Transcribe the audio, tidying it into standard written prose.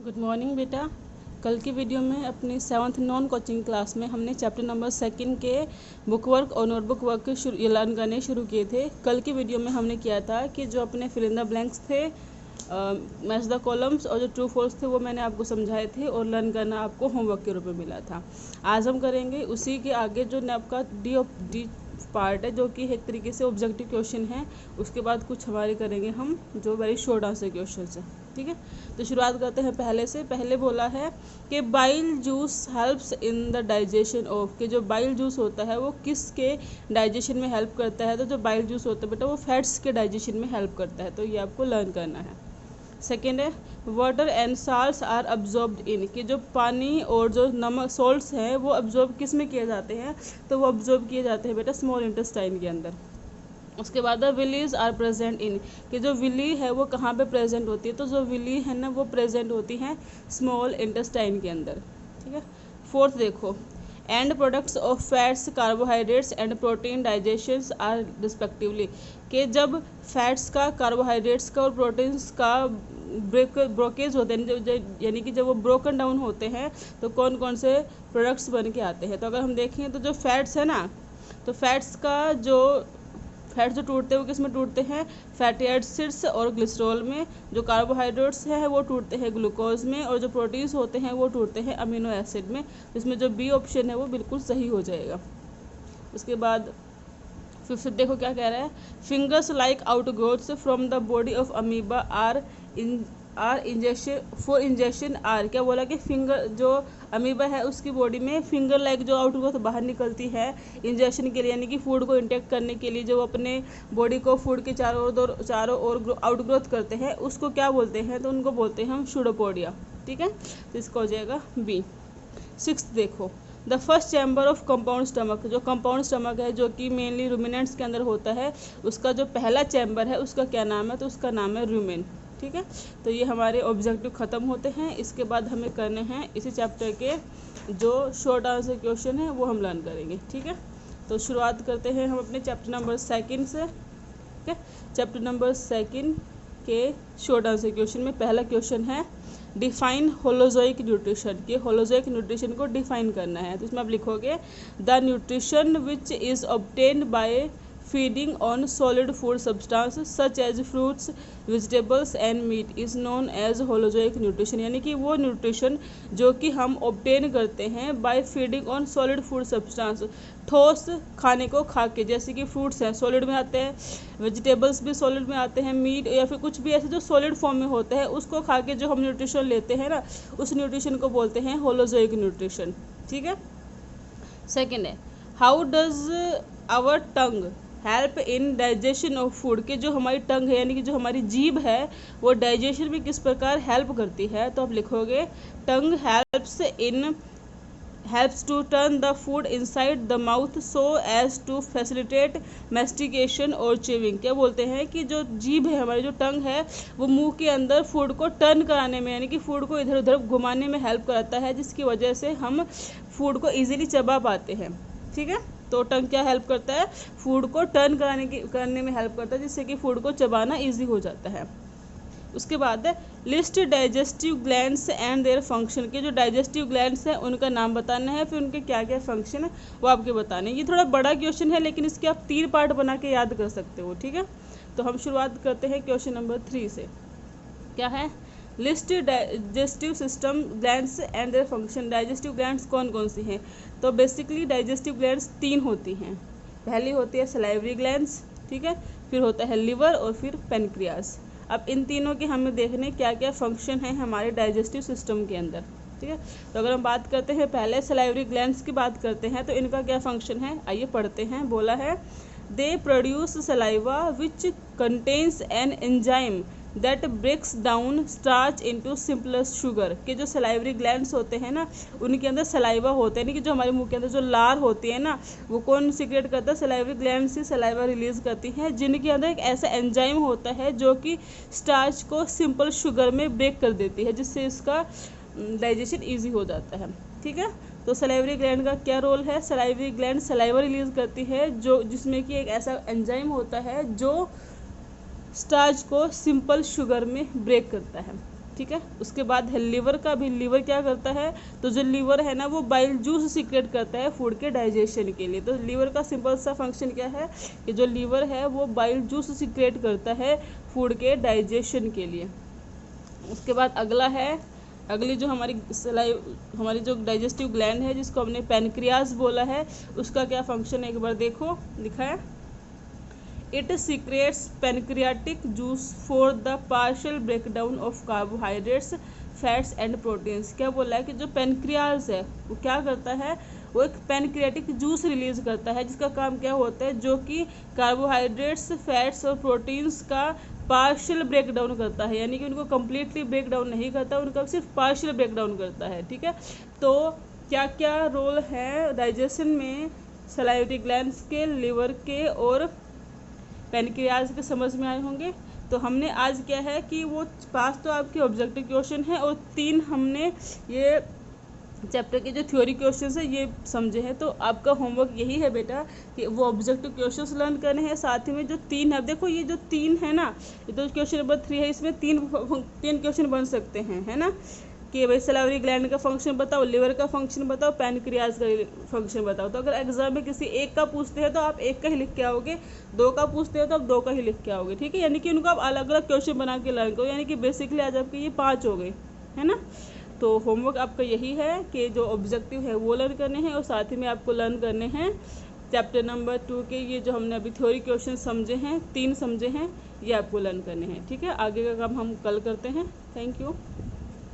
Good morning बेटा। कल की वीडियो में अपनी 7th नॉन कोचिंग क्लास में हमने चैप्टर नंबर 2 के बुक वर्क और नोटबुक वर्क लर्न करने शुरू किए थे। कल की वीडियो में हमने किया था कि जो अपने फिल इन द ब्लैंक्स थे, मैच द कॉलम्स और जो ट्रू फॉल्स थे वो मैंने आपको समझाए थे और लर्न करना आपको होमवर्क के रूप में मिला था। आज हम करेंगे उसी के आगे जो आपका डी पार्ट है, जो कि एक तरीके से ऑब्जेक्टिव क्वेश्चन है। उसके बाद कुछ हमारे करेंगे हम जो वेरी शॉर्ट आंसर क्वेश्चन है। ठीक है, तो शुरुआत करते हैं पहले से। पहले बोला है कि bile juice helps in the digestion of, कि जो बाइल जूस होता है वो किसके डाइजेशन में हेल्प करता है। तो जो बाइल जूस होता है बेटा वो फैट्स के डाइजेशन में हेल्प करता है। तो ये आपको लर्न करना है। सेकेंड है water and salts are absorbed in, कि जो पानी और जो नमक सॉल्ट्स हैं वो अब्जॉर्ब किस में किए जाते हैं। तो वो अब्जॉर्ब किए जाते हैं बेटा स्मॉल इंटेस्टाइन के अंदर। उसके बाद विलीज आर प्रेजेंट इन, कि जो विली है वो कहाँ पे प्रेजेंट होती है। तो जो विली है ना वो प्रेजेंट होती है स्मॉल इंटेस्टाइन के अंदर। ठीक है। फोर्थ देखो, end products of fats carbohydrates and protein digestions are respectively, कि जब फैट्स का, कार्बोहाइड्रेट्स का और प्रोटीन्स का ब्रोकेज होते हैं, यानी कि जब वो ब्रोकन डाउन होते हैं तो कौन कौन से प्रोडक्ट्स बन के आते हैं। तो अगर हम देखें तो जो फैट्स है ना, तो फैट्स जो टूटते हैं वो किस में टूटते हैं, फैटी एसिड्स और ग्लिसरॉल में। जो कार्बोहाइड्रेट्स हैं वो टूटते हैं ग्लूकोज में, और जो प्रोटीन्स होते हैं वो टूटते हैं अमीनो एसिड में। इसमें जो बी ऑप्शन है वो बिल्कुल सही हो जाएगा। उसके बाद फिर देखो क्या कह रहा है, fingers like outgrowths from the body of amoeba are injection for injection are, क्या बोला कि फिंगर जो अमीबा है उसकी बॉडी में फिंगर लाइक जो आउटग्रोथ बाहर निकलती है इंजेक्शन के लिए, यानी कि फूड को इंटेक्ट करने के लिए, जो अपने बॉडी को फूड के चारों ओर आउटग्रोथ करते हैं, उसको क्या बोलते हैं। तो उनको बोलते हैं हम सूडोपोडिया। ठीक है, तो इसका हो जाएगा बी। 6th देखो, the first chamber of compound stomach, जो कंपाउंड स्टमक है जो कि मेनली रूमिनेंट्स के अंदर होता है, उसका जो पहला चैम्बर है उसका क्या नाम है। तो उसका नाम है रूमेन। ठीक है, तो ये हमारे ऑब्जेक्टिव ख़त्म होते हैं। इसके बाद हमें करने हैं इसी चैप्टर के जो शॉर्ट आंसर क्वेश्चन है वो हम लर्न करेंगे। ठीक है, तो शुरुआत करते हैं हम अपने चैप्टर नंबर 2 से। ठीक है, चैप्टर नंबर 2 के शॉर्ट आंसर क्वेश्चन में पहला क्वेश्चन है डिफाइन होलोजोइक न्यूट्रिशन, के होलोजोइक न्यूट्रिशन को डिफाइन करना है। तो इसमें आप लिखोगे the nutrition which is obtained by feeding on solid food substance such as fruits vegetables and meat is known as holozoic nutrition, यानी कि वो न्यूट्रिशन जो कि हम ऑब्टेन करते हैं by feeding on solid food substance, ठोस खाने को खा के, जैसे कि फ्रूट्स हैं सॉलिड में आते हैं, वेजिटेबल्स भी सॉलिड में आते हैं, मीट या फिर कुछ भी ऐसे जो सॉलिड फॉर्म में होते हैं उसको खा के जो हम न्यूट्रिशन लेते हैं ना, उस न्यूट्रिशन को बोलते हैं होलोजोइक न्यूट्रिशन। ठीक है। सेकेंड है how does our tongue help in digestion of food, के जो हमारी टंग है यानी कि जो हमारी जीभ है वो डाइजेशन में किस प्रकार हेल्प करती है। तो आप लिखोगे tongue helps to turn the food inside the mouth so as to facilitate mastication और च्यूइंग, क्या बोलते हैं कि जो जीभ है हमारी, जो टंग है वो मुंह के अंदर फूड को टर्न कराने में, यानी कि फूड को इधर उधर घुमाने में हेल्प करता है, जिसकी वजह से हम फूड को ईजिली चबा पाते हैं। ठीक है, तो टंग क्या हेल्प करता है, फूड को टर्न करने में हेल्प करता है, जिससे कि फूड को चबाना ईजी हो जाता है। उसके बाद list digestive glands and their function, के जो डाइजेस्टिव ग्लैंड्स हैं उनका नाम बताना है, फिर उनके क्या क्या फंक्शन है वो आपके बताने। ये थोड़ा बड़ा क्वेश्चन है लेकिन इसके आप 3 पार्ट बना के याद कर सकते हो। ठीक है, तो हम शुरुआत करते हैं क्वेश्चन नंबर 3 से। क्या है, list digestive system glands and their function, digestive glands कौन कौन सी हैं। तो बेसिकली डाइजेस्टिव ग्लैंड्स 3 होती हैं। पहली होती है सलाइवरी ग्लैंड्स, ठीक है, फिर होता है लिवर और फिर पेनक्रियास। अब इन तीनों के हमें देखने क्या क्या फंक्शन है हमारे डाइजेस्टिव सिस्टम के अंदर। ठीक है, तो अगर हम बात करते हैं पहले सलाइवरी ग्लैंड्स की बात करते हैं तो इनका क्या फंक्शन है, आइए पढ़ते हैं। बोला है they produce saliva which contains an enzyme that breaks down starch into simplest sugar, के जो सलाइवरी ग्लैंड्स होते हैं ना उनके अंदर सलाइवा होते हैं, कि जो हमारे मुंह के अंदर जो लार होती है ना वो कौन सीक्रेट करता है, सलाइवरी ग्लैंड से सलाइवा रिलीज करती हैं, जिनके अंदर एक ऐसा एंजाइम होता है जो कि स्टार्च को सिंपल शुगर में ब्रेक कर देती है, जिससे इसका डाइजेशन ईजी हो जाता है। ठीक है, तो सलाइवरी ग्लैंड का क्या रोल है, सलाइवरी ग्लैंड सलाइवा रिलीज करती है जो जिसमें कि एक ऐसा एंजाइम होता है जो स्टार्च को सिंपल शुगर में ब्रेक करता है। ठीक है। उसके बाद है लीवर का भी, लीवर क्या करता है, तो जो लीवर है ना वो बाइल जूस सीक्रेट करता है फूड के डाइजेशन के लिए। तो लीवर का सिंपल सा फंक्शन क्या है कि जो लीवर है वो बाइल जूस सीक्रेट करता है फूड के डाइजेशन के लिए। उसके बाद अगला है, अगली जो हमारी जो डाइजेस्टिव ग्लैंड है जिसको हमने पैनक्रियाज बोला है, उसका क्या फंक्शन है एक बार देखो, लिखा है it secrets pancreatic juice for the partial breakdown of carbohydrates fats and proteins. क्या बोला है कि जो पैनक्रियाज है वो क्या करता है, वो एक पैनक्रियाटिक जूस रिलीज करता है जिसका काम क्या होता है, जो कि कार्बोहाइड्रेट्स फैट्स और प्रोटीन्स का पार्शियल ब्रेक डाउन करता है, यानी कि उनको कम्प्लीटली ब्रेक डाउन नहीं करता, उनका सिर्फ पार्शियल ब्रेक डाउन करता है। ठीक है, तो क्या क्या रोल है डाइजेशन में सलाइवरी ग्लैंड्स के, लिवर के और पैनक्रियाज के, समझ में आए होंगे। तो हमने आज क्या है कि वो 5 तो आपके ऑब्जेक्टिव क्वेश्चन है और 3 हमने ये चैप्टर के जो थ्योरी क्वेश्चंस है ये समझे हैं। तो आपका होमवर्क यही है बेटा कि वो ऑब्जेक्टिव क्वेश्चंस लर्न करने हैं, साथ ही में जो 3 है, देखो ये जो 3 है ना, ये तो क्वेश्चन नंबर 3 है, इसमें 3 क्वेश्चन बन सकते हैं, है ना, कि भाई सलाइवरी ग्लैंड का फंक्शन बताओ, लिवर का फंक्शन बताओ, पैनक्रियाज का फंक्शन बताओ। तो अगर एग्जाम में किसी एक का पूछते हैं तो आप एक का ही लिख के आओगे, 2 का पूछते हैं तो आप 2 का ही लिख के आओगे। ठीक है, यानी कि उनको आप अलग अलग क्वेश्चन बना के लर्न करो, यानी कि बेसिकली आज आपके ये 5 हो गए, है ना। तो होमवर्क आपका यही है कि जो ऑब्जेक्टिव है वो लर्न करने हैं और साथ ही में आपको लर्न करने हैं चैप्टर नंबर 2 के ये जो हमने अभी थ्योरी क्वेश्चन समझे हैं, 3 समझे हैं, ये आपको लर्न करने हैं। ठीक है, आगे का काम हम कल करते हैं। Thank you.